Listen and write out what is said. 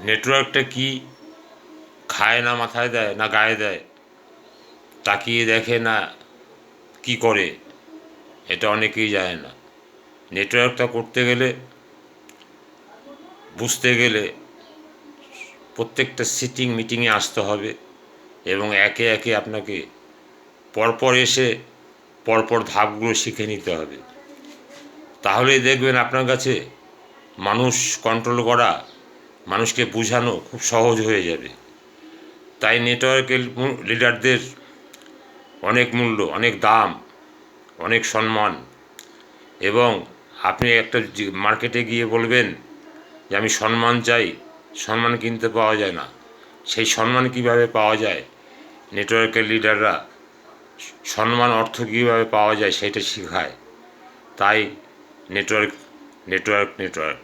নেটওয়ার্কটা কি খায় না মাথায় দেয় না গায়ে দেয়, তাকিয়ে দেখে না কি করে, এটা অনেকেই জানে না। নেটওয়ার্কটা করতে গেলে, বুঝতে গেলে প্রত্যেকটা মিটিংয়ে আসতে হবে এবং একে একে আপনাকে পরপর এসে পরপর ধাপগুলো শিখে নিতে হবে। তাহলেই দেখবেন আপনার কাছে মানুষ কন্ট্রোল করা, মানুষকে বোঝানো খুব সহজ হয়ে যাবে। তাই নেটওয়ার্কের লিডারদের অনেক মূল্য, অনেক দাম, অনেক সম্মান। এবং আপনি একটা মার্কেটে গিয়ে বলবেন যে আমি সম্মান চাই, সম্মান কিনতে পাওয়া যায় না। সেই সম্মান কিভাবে পাওয়া যায়, নেটওয়ার্কের লিডাররা সম্মান অর্থ কীভাবে পাওয়া যায় সেটা শেখায়। তাই নেটওয়ার্ক নেটওয়ার্ক নেটওয়ার্ক